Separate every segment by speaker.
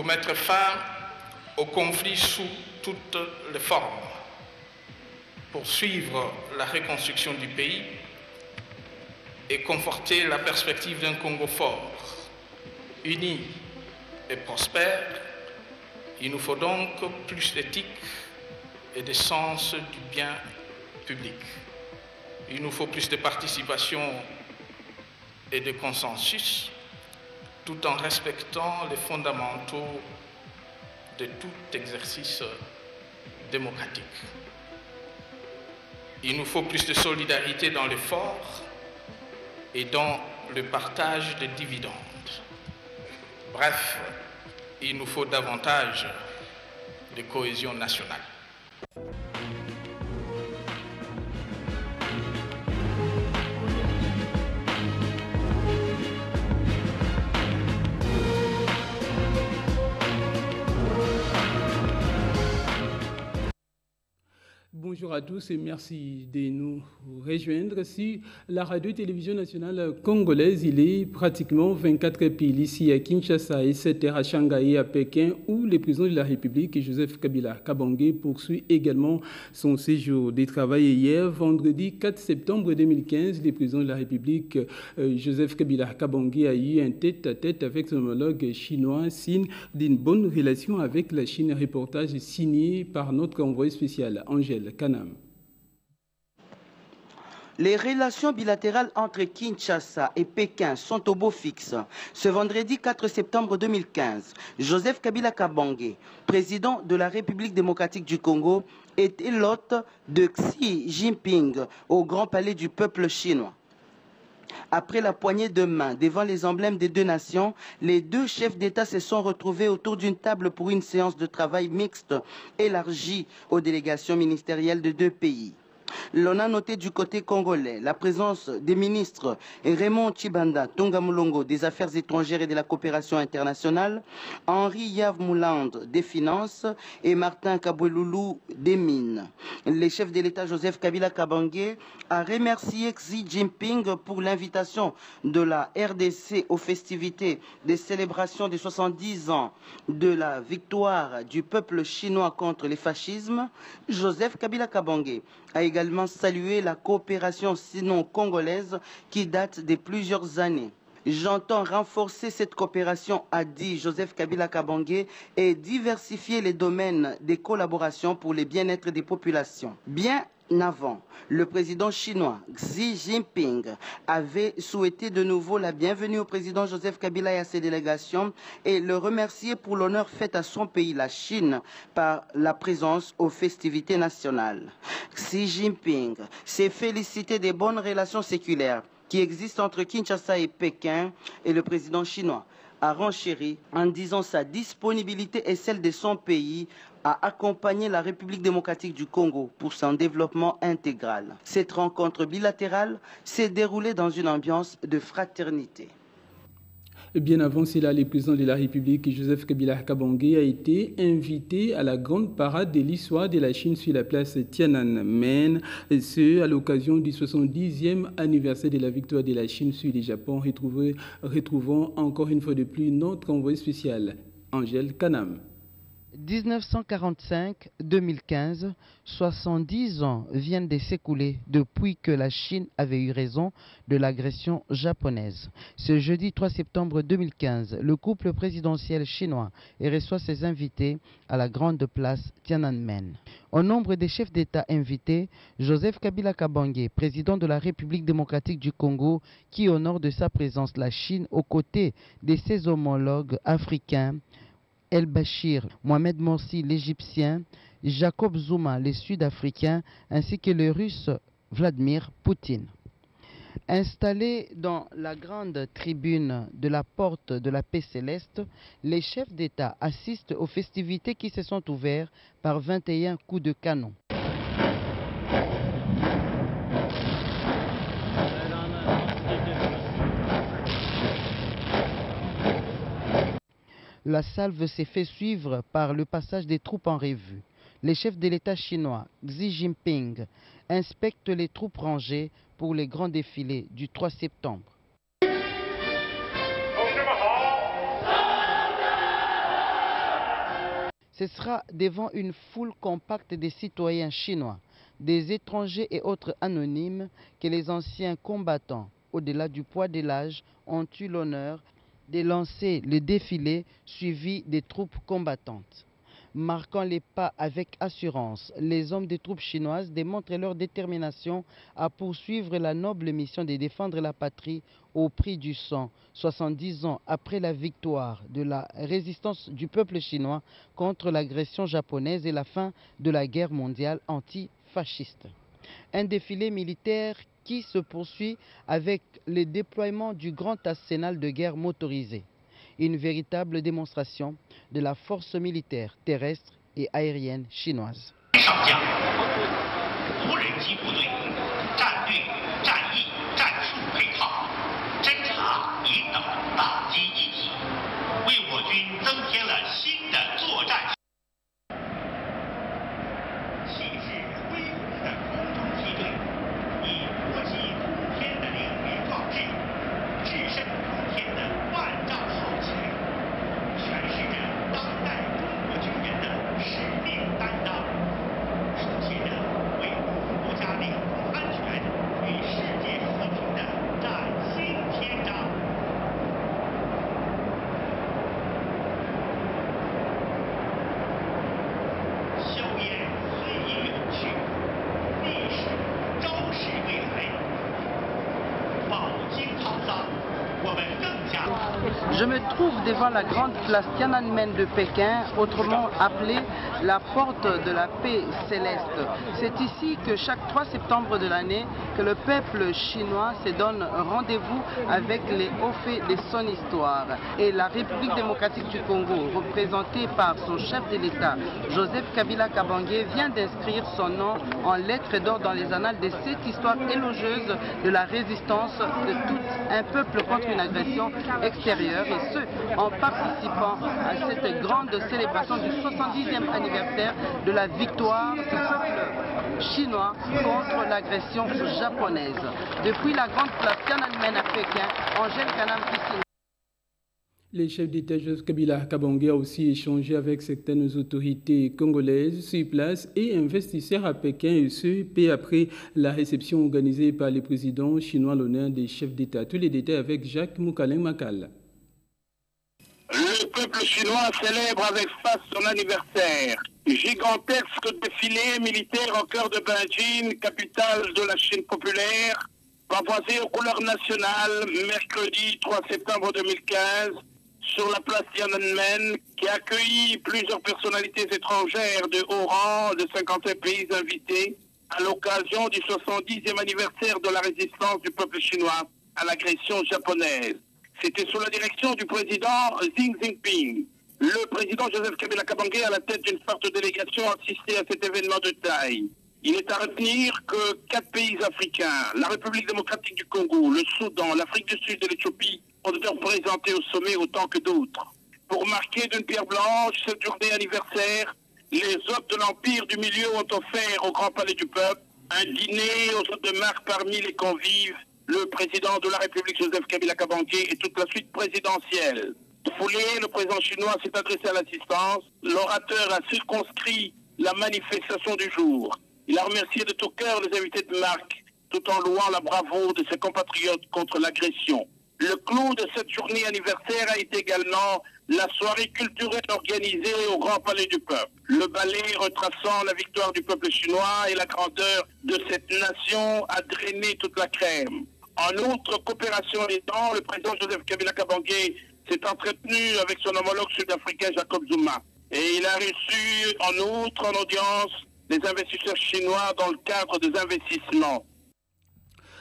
Speaker 1: mettre fin au conflit sous toutes les formes, poursuivre la reconstruction du pays et conforter la perspective d'un Congo fort, uni et prospère. Il nous faut donc plus d'éthique et de sens du bien public. Il nous faut plus de participation et de consensus, tout en respectant les fondamentaux de tout exercice démocratique. Il nous faut plus de solidarité dans l'effort et dans le partage des dividendes. Bref, il nous faut davantage de cohésion nationale.
Speaker 2: Bonjour à tous et merci de nous rejoindre sur la radio-télévision nationale congolaise. Il est pratiquement 24 piles ici à Kinshasa et 7 heures à Shanghai et à Pékin où le président de la République, Joseph Kabila Kabange, poursuit également son séjour de travail. Hier, vendredi 4 septembre 2015, le président de la République, Joseph Kabila Kabange, a eu un tête-à-tête avec son homologue chinois, signe d'une bonne relation avec la Chine. Reportage signé par notre envoyé spécial, Angèle Kanam.
Speaker 3: Les relations bilatérales entre Kinshasa et Pékin sont au beau fixe. Ce vendredi 4 septembre 2015, Joseph Kabila Kabange, président de la République démocratique du Congo, était l'hôte de Xi Jinping au Grand Palais du peuple chinois. Après la poignée de main devant les emblèmes des deux nations, les deux chefs d'État se sont retrouvés autour d'une table pour une séance de travail mixte élargie aux délégations ministérielles de deux pays. L'on a noté du côté congolais la présence des ministres Raymond Tshibanda Tonga Mulongo des Affaires étrangères et de la coopération internationale, Henri Yav Mouland des Finances et Martin Kabweloulou des Mines. Le chef de l'État Joseph Kabila Kabange a remercié Xi Jinping pour l'invitation de la RDC aux festivités des célébrations des 70 ans de la victoire du peuple chinois contre le fascisme. Joseph Kabila Kabange a également salué la coopération sino-congolaise qui date de plusieurs années. J'entends renforcer cette coopération, a dit Joseph Kabila Kabange, et diversifier les domaines des collaborations pour le bien-être des populations. Bien avant, le président chinois Xi Jinping avait souhaité de nouveau la bienvenue au président Joseph Kabila et à ses délégations et le remercier pour l'honneur fait à son pays, la Chine, par la présence aux festivités nationales. Xi Jinping s'est félicité des bonnes relations séculaires qui existent entre Kinshasa et Pékin et le président chinois a renchéri en disant sa disponibilité et celle de son pays à accompagner la République démocratique du Congo pour son développement intégral. Cette rencontre bilatérale s'est déroulée dans une ambiance de fraternité.
Speaker 2: Bien avant cela, le président de la République, Joseph Kabila Kabange, a été invité à la grande parade de l'histoire de la Chine sur la place Tiananmen, et ce, à l'occasion du 70e anniversaire de la victoire de la Chine sur le Japon. Retrouvons encore une fois de plus notre envoyé spécial, Angèle Kanam.
Speaker 4: 1945-2015, 70 ans viennent de s'écouler depuis que la Chine avait eu raison de l'agression japonaise. Ce jeudi 3 septembre 2015, le couple présidentiel chinois reçoit ses invités à la grande place Tiananmen. Au nombre des chefs d'État invités, Joseph Kabila Kabange, président de la République démocratique du Congo, qui honore de sa présence la Chine aux côtés de ses homologues africains, El-Bashir, Mohamed Morsi, l'Égyptien, Jacob Zuma, les Sud-Africains, ainsi que le Russe Vladimir Poutine. Installés dans la grande tribune de la porte de la paix céleste, les chefs d'État assistent aux festivités qui se sont ouvertes par 21 coups de canon. La salve s'est fait suivre par le passage des troupes en revue. Les chefs de l'État chinois, Xi Jinping, inspectent les troupes rangées pour les grands défilés du 3 septembre. Ce sera devant une foule compacte des citoyens chinois, des étrangers et autres anonymes que les anciens combattants, au-delà du poids de l'âge, ont eu l'honneur de lancer le défilé suivi des troupes combattantes. Marquant les pas avec assurance, les hommes des troupes chinoises démontrent leur détermination à poursuivre la noble mission de défendre la patrie au prix du sang, 70 ans après la victoire de la résistance du peuple chinois contre l'agression japonaise et la fin de la guerre mondiale antifasciste. Un défilé militaire qui se poursuit avec le déploiement du grand arsenal de guerre motorisé. Une véritable démonstration de la force militaire terrestre et aérienne chinoise. Je me trouve devant la grande place Tiananmen de Pékin, autrement appelée la porte de la paix céleste. C'est ici que chaque 3 septembre de l'année, que le peuple chinois se donne rendez-vous avec les hauts faits de son histoire. Et la République démocratique du Congo, représentée par son chef de l'État, Joseph Kabila Kabange, vient d'inscrire son nom en lettres d'or dans les annales de cette histoire élogieuse de la résistance de tout un peuple contre une agression extérieure, et ce, en participant à cette grande célébration du 70e anniversaire de la victoire du peuple chinois contre l'agression japonaise. Depuis la grande place Tiananmen à Pékin, Angèle Kanam Kissing.
Speaker 2: Le chef d'État Joseph Kabila Kabange a aussi échangé avec certaines autorités congolaises sur place et investisseurs à Pékin, et ce, peu après la réception organisée par le président chinois à l'honneur des chefs d'État. Tous les détails avec Jacques Moukaleng Makal.
Speaker 5: Le peuple chinois célèbre avec face son anniversaire. Gigantesque défilé militaire au cœur de Beijing, capitale de la Chine populaire, pavoisé aux couleurs nationales, mercredi 3 septembre 2015, sur la place Tiananmen, qui a accueilli plusieurs personnalités étrangères de haut rang de 51 pays invités à l'occasion du 70e anniversaire de la résistance du peuple chinois à l'agression japonaise. C'était sous la direction du président Xi Jinping. Le président Joseph Kabila Kabange, à la tête d'une forte délégation, a assisté à cet événement de taille. Il est à retenir que 4 pays africains, la République démocratique du Congo, le Soudan, l'Afrique du Sud et l'Éthiopie, ont été représentés au sommet autant que d'autres. Pour marquer d'une pierre blanche cette journée anniversaire, les hôtes de l'Empire du Milieu ont offert au Grand Palais du Peuple un dîner aux hôtes de marque parmi les convives, le président de la République Joseph Kabila Kabange et toute la suite présidentielle. Foulé, le président chinois s'est adressé à l'assistance. L'orateur a circonscrit la manifestation du jour. Il a remercié de tout cœur les invités de marque, tout en louant la bravoure de ses compatriotes contre l'agression. Le clou de cette journée anniversaire a été également la soirée culturelle organisée au Grand Palais du Peuple. Le ballet retraçant la victoire du peuple chinois et la grandeur de cette nation a drainé toute la crème. En outre, coopération étant, le président Joseph Kabila Kabange s'est entretenu avec son homologue sud-africain Jacob Zuma. Et il a reçu en outre en audience les investisseurs chinois dans le cadre des investissements.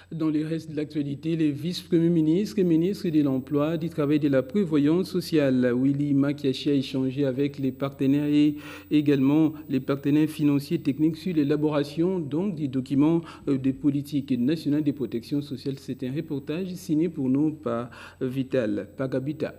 Speaker 2: Dans le reste de l'actualité, le vice-premier ministre et ministre de l'Emploi, du Travail et de la Prévoyance sociale, Willy Makiachi, a échangé avec les partenaires et également les partenaires financiers et techniques sur l'élaboration du document de politique nationale de protection sociale. C'est un reportage signé pour nous par Vital Pagabita.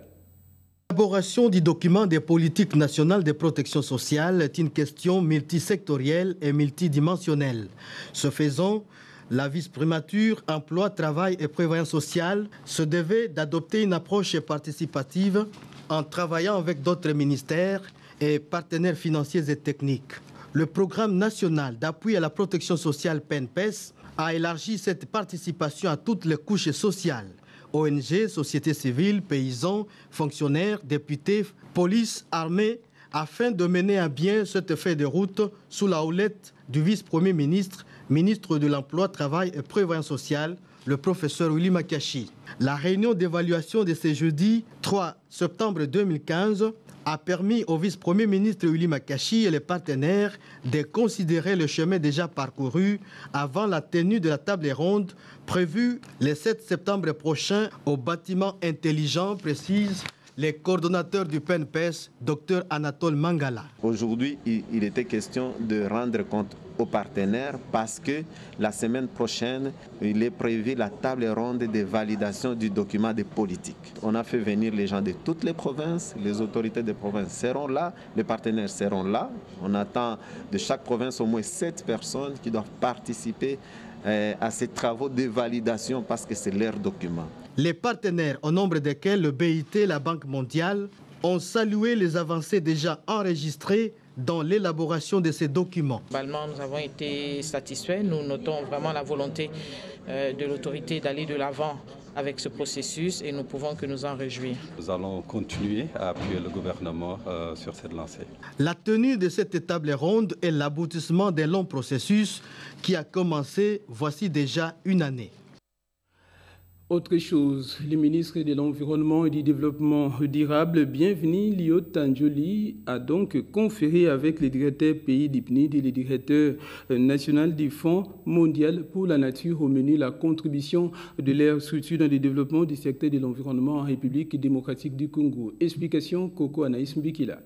Speaker 6: L'élaboration du document des politiques nationales de protection sociale est une question multisectorielle et multidimensionnelle. Ce faisant, la vice-primature Emploi, Travail et Prévoyance sociale se devait d'adopter une approche participative en travaillant avec d'autres ministères et partenaires financiers et techniques. Le programme national d'appui à la protection sociale PNPES a élargi cette participation à toutes les couches sociales. ONG, société civile, paysans, fonctionnaires, députés, police, armée, afin de mener à bien cette feuille de route sous la houlette du vice-premier ministre, ministre de l'Emploi, Travail et Prévoyance sociale, le professeur Willy Makachi. La réunion d'évaluation de ce jeudi 3 septembre 2015 a permis au vice-premier ministre Willy Makachi et les partenaires de considérer le chemin déjà parcouru avant la tenue de la table ronde prévue le 7 septembre prochain au bâtiment intelligent, précise les coordonnateurs du PNPES, Dr Anatole Mangala.
Speaker 7: Aujourd'hui, il était question de rendre compte aux partenaires parce que la semaine prochaine, il est prévu la table ronde de validation du document de politique. On a fait venir les gens de toutes les provinces, les autorités des provinces seront là, les partenaires seront là. On attend de chaque province au moins 7 personnes qui doivent participer à ces travaux de validation parce que c'est leur document.
Speaker 6: Les partenaires, au nombre desquels le BIT et la Banque mondiale, ont salué les avancées déjà enregistrées dans l'élaboration de ces documents.
Speaker 8: Globalement, nous avons été satisfaits. Nous notons vraiment la volonté de l'autorité d'aller de l'avant avec ce processus et nous pouvons que nous en réjouir.
Speaker 9: Nous allons continuer à appuyer le gouvernement sur cette lancée.
Speaker 6: La tenue de cette table ronde est l'aboutissement d'un long processus qui a commencé voici déjà une année.
Speaker 2: Autre chose, le ministre de l'Environnement et du Développement durable, Bienvenu Liot Tanjoli, a donc conféré avec le directeur pays d'IPNID et le directeur national du Fonds mondial pour la nature au menu la contribution de leur structure dans le développement du secteur de l'environnement en République démocratique du Congo. Explication Coco Anaïs Mbikila.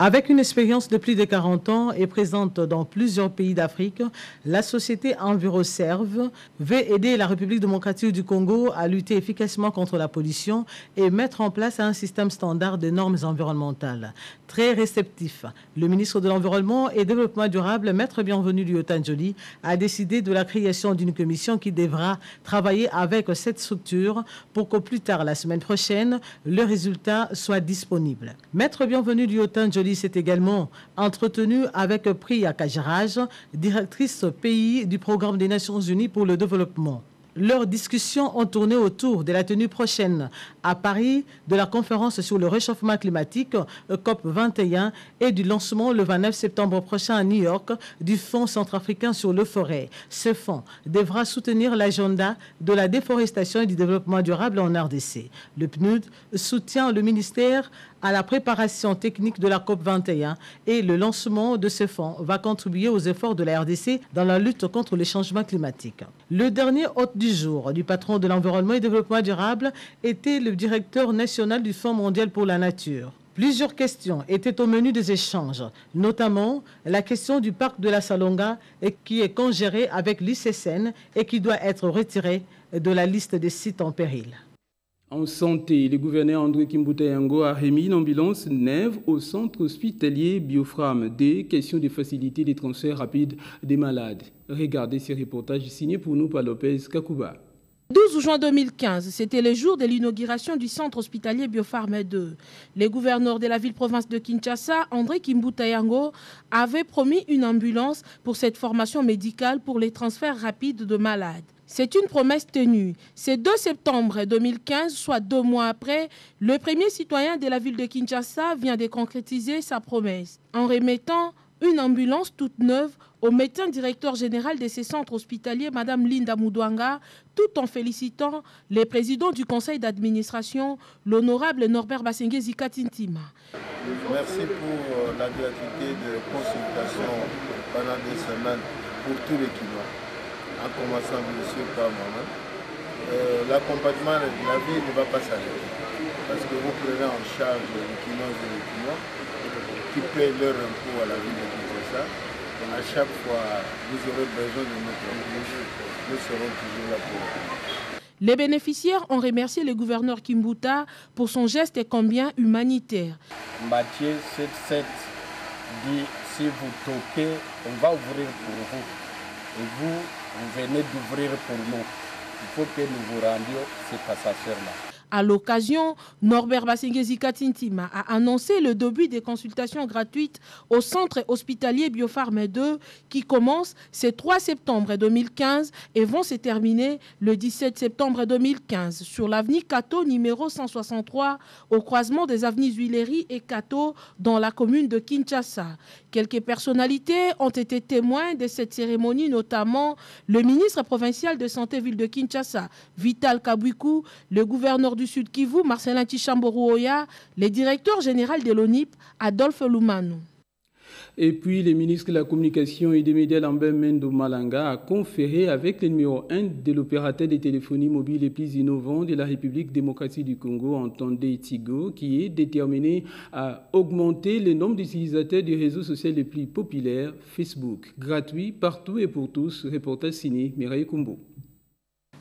Speaker 10: Avec une expérience de plus de 40 ans et présente dans plusieurs pays d'Afrique, la société EnviroServe veut aider la République démocratique du Congo à lutter efficacement contre la pollution et mettre en place un système standard de normes environnementales. Très réceptif, le ministre de l'Environnement et Développement durable, Maître Bienvenu Liot Tanjoli, a décidé de la création d'une commission qui devra travailler avec cette structure pour qu'au plus tard la semaine prochaine, le résultat soit disponible. Maître Bienvenu Liot Tanjoli s'est également entretenu avec Priya Kajaraj, directrice pays du Programme des Nations Unies pour le développement. Leurs discussions ont tourné autour de la tenue prochaine à Paris de la conférence sur le réchauffement climatique COP21 et du lancement le 29 septembre prochain à New York du Fonds centrafricain sur le forêt. Ce fonds devra soutenir l'agenda de la déforestation et du développement durable en RDC. Le PNUD soutient le ministère à la préparation technique de la COP21 et le lancement de ce fonds va contribuer aux efforts de la RDC dans la lutte contre les changements climatiques. Le dernier hôte du jour du patron de l'environnement et développement durable était le directeur national du Fonds mondial pour la nature. Plusieurs questions étaient au menu des échanges, notamment la question du parc de la Salonga qui est congéré avec l'ICSN et qui doit être retiré de la liste des sites en péril.
Speaker 2: En santé, le gouverneur André Kimbuta Yango a remis une ambulance neuve au centre hospitalier Biofram. Des questions de faciliter les transferts rapides des malades. Regardez ces reportages signés pour nous par Lopez Kakuba.
Speaker 11: 12 juin 2015, c'était le jour de l'inauguration du centre hospitalier Biopharm 2. Le gouverneur de la ville-province de Kinshasa, André Kimbuta Yango, avait promis une ambulance pour cette formation médicale pour les transferts rapides de malades. C'est une promesse tenue. C'est 2 septembre 2015, soit 2 mois après, le premier citoyen de la ville de Kinshasa vient de concrétiser sa promesse en remettant une ambulance toute neuve au médecin directeur général de ces centres hospitaliers, Mme Linda Moudouanga, tout en félicitant le président du conseil d'administration, l'honorable Norbert Basengue Zikatintima.
Speaker 12: Merci pour la gratuité de consultation pendant 2 semaines pour tous les clients, en commençant bien sûr par moi-même. L'accompagnement de la vie ne va pas s'arrêter parce que vous prenez en charge les clients et les clients qui paient leur impôt à la ville de Kinshasa. À chaque fois, vous aurez besoin de notre aide, nous serons toujours là pour vous.
Speaker 11: Les bénéficiaires ont remercié le gouverneur Kimbuta pour son geste et combien humanitaire.
Speaker 13: Matthieu 7,7 dit, si vous toquez, on va ouvrir pour vous. Et vous venez d'ouvrir pour nous. Il faut que nous vous rendions ces passagers-là.
Speaker 11: À l'occasion, Norbert Basengezi Katintima a annoncé le début des consultations gratuites au centre hospitalier Biopharm 2 qui commencent ce 3 septembre 2015 et vont se terminer le 17 septembre 2015 sur l'avenue Kato numéro 163 au croisement des avenues Huilery et Kato dans la commune de Kinshasa. Quelques personnalités ont été témoins de cette cérémonie, notamment le ministre provincial de santé ville de Kinshasa, Vital Kabwiku, le gouverneur du Sud Kivu, Marcelin Tishamborouoya, le directeur général de l'ONIP, Adolphe Lumanu.
Speaker 2: Et puis, le ministre de la Communication et des Médias, Lambert Mendo Malanga, a conféré avec le numéro 1 de l'opérateur de téléphonie mobile les plus innovants de la République démocratique du Congo, entendez Tigo, qui est déterminé à augmenter le nombre d'utilisateurs du réseau social le plus populaire, Facebook. Gratuit, partout et pour tous. Reportage signé Mireille Kumbo.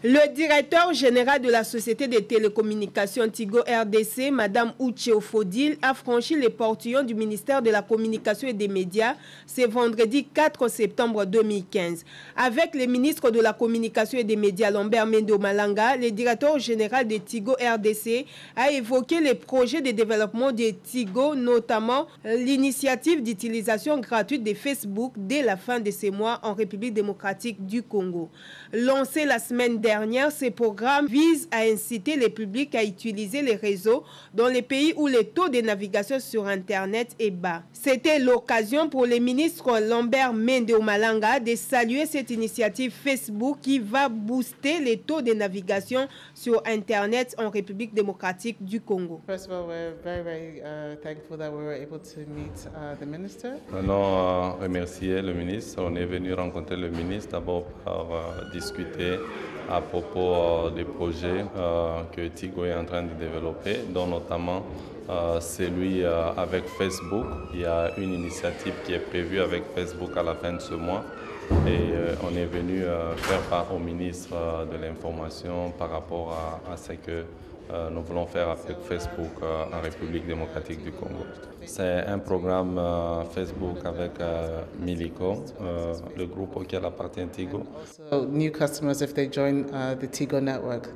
Speaker 14: Le directeur général de la Société de télécommunications Tigo RDC, Mme Uche Ofodil, a franchi les portillons du ministère de la Communication et des Médias ce vendredi 4 septembre 2015. Avec le ministre de la Communication et des Médias, Lambert Mendo Malanga, le directeur général de Tigo RDC a évoqué les projets de développement de Tigo, notamment l'initiative d'utilisation gratuite de Facebook dès la fin de ce mois en République démocratique du Congo. Lancé la semaine dernière, ce programme vise à inciter les publics à utiliser les réseaux dans les pays où le taux de navigation sur Internet est bas. C'était l'occasion pour le ministre Lambert Mende Malanga de saluer cette initiative Facebook qui va booster les taux de navigation sur Internet en République démocratique du Congo.
Speaker 15: First of all, we're very thankful that we were able to meet the minister.
Speaker 9: Nous allons remercier le ministre. On est venu rencontrer le ministre d'abord pour discuter à propos des projets que Tigo est en train de développer, dont notamment celui avec Facebook. Il y a une initiative qui est prévue avec Facebook à la fin de ce mois. Et on est venu faire part au ministre de l'Information par rapport à ce que nous voulons faire avec Facebook en République démocratique du Congo. C'est un programme Facebook avec Milico, le groupe auquel appartient Tigo.
Speaker 15: Also, new customers if they join the Tigo network.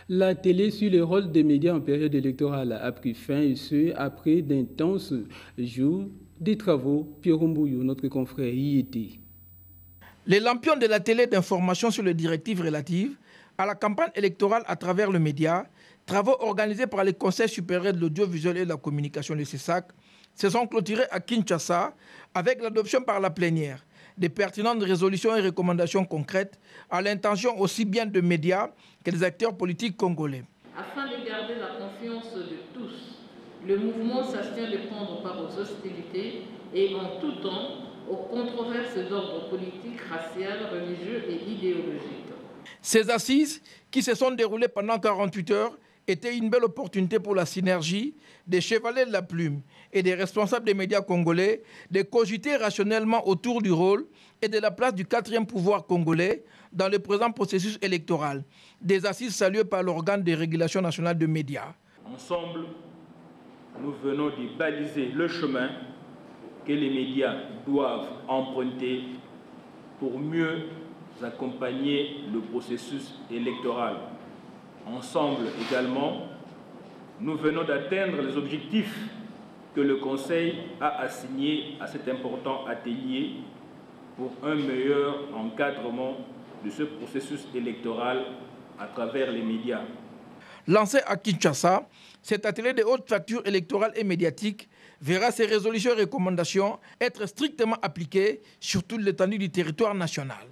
Speaker 2: La télé sur le rôle des médias en période électorale a pris fin, et ce, après d'intenses jours de travaux. Pierre Mbouyou, notre confrère, y était.
Speaker 16: Les lampions de la télé d'information sur les directives relatives à la campagne électorale à travers le média, travaux organisés par le Conseil supérieur de l'audiovisuel et de la communication, le CESAC, se sont clôturés à Kinshasa avec l'adoption par la plénière des pertinentes résolutions et recommandations concrètes à l'intention aussi bien de médias que des acteurs politiques congolais.
Speaker 17: Afin de garder la confiance de tous, le mouvement s'abstient de prendre part aux hostilités et en tout temps aux controverses d'ordre politique, racial, religieux et idéologique.
Speaker 16: Ces assises, qui se sont déroulées pendant 48 heures, étaient une belle opportunité pour la synergie des chevaliers de la plume et des responsables des médias congolais de cogiter rationnellement autour du rôle et de la place du 4e pouvoir congolais dans le présent processus électoral. Des assises saluées par l'organe de régulation nationale de médias.
Speaker 18: Ensemble, nous venons de baliser le chemin que les médias doivent emprunter pour mieux accompagner le processus électoral. Ensemble également, nous venons d'atteindre les objectifs que le Conseil a assignés à cet important atelier pour un meilleur encadrement de ce processus électoral à travers les médias.
Speaker 16: Lancé à Kinshasa, cet atelier de haute facture électorale et médiatique verra ses résolutions et recommandations être strictement appliquées sur toute l'étendue du territoire national.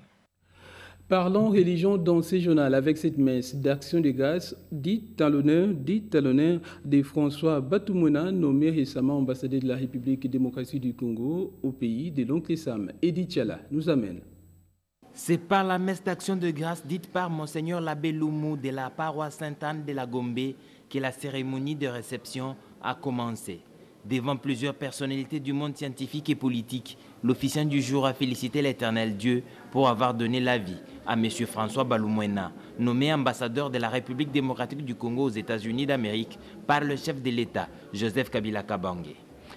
Speaker 2: Parlons religion dans ce journal avec cette messe d'action de grâce dite à l'honneur de François Batoumona, nommé récemment ambassadeur de la République démocratique du Congo au pays de l'oncle Sam. Edith Chala nous amène.
Speaker 19: C'est par la messe d'action de grâce dite par Monseigneur l'abbé Loumou de la paroisse Sainte-Anne de la Gombe que la cérémonie de réception a commencé. Devant plusieurs personnalités du monde scientifique et politique, l'officiant du jour a félicité l'Éternel Dieu pour avoir donné la vie à M. François Baloumouena, nommé ambassadeur de la République démocratique du Congo aux États-Unis d'Amérique par le chef de l'État, Joseph Kabila Kabange.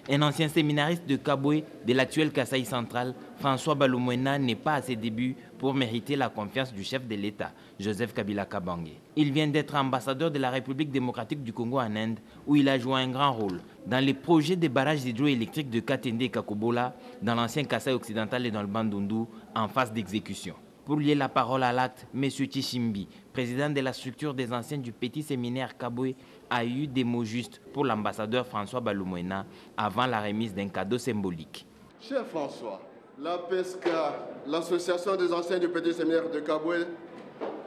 Speaker 19: Un ancien séminariste de Kaboué de l'actuel Kasaï central, François Balumwena, n'est pas à ses débuts pour mériter la confiance du chef de l'État, Joseph Kabila Kabange. Il vient d'être ambassadeur de la République démocratique du Congo en Inde, où il a joué un grand rôle dans les projets des barrages hydroélectriques de Katende et Kakobola, dans l'ancien Kasaï occidental et dans le Bandundu, en phase d'exécution. Pour lier la parole à l'acte, M. Tchishimbi, président de la structure des anciens du petit séminaire Kaboué, a eu des mots justes pour l'ambassadeur François Balumwena avant la remise d'un cadeau symbolique.
Speaker 12: Cher François, la PESCA, l'association des anciens du petit séminaire de Kaboué,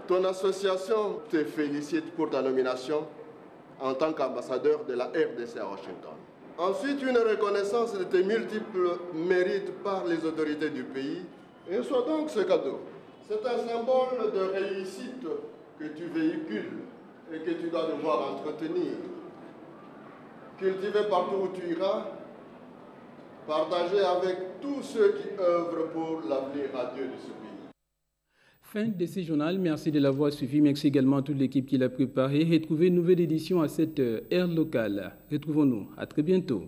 Speaker 12: ton association te félicite pour ta nomination en tant qu'ambassadeur de la RDC à Washington. Ensuite, une reconnaissance de tes multiples mérites par les autorités du pays. Et soit donc ce cadeau. C'est un symbole de réussite que tu véhicules et que tu dois devoir entretenir. Cultiver partout où tu iras, partager avec tous ceux qui œuvrent pour l'avenir radieux de ce pays.
Speaker 2: Fin de ce journal, merci de l'avoir suivi. Merci également à toute l'équipe qui l'a préparé. Retrouvez une nouvelle édition à cette heure locale. Retrouvons-nous. À très bientôt.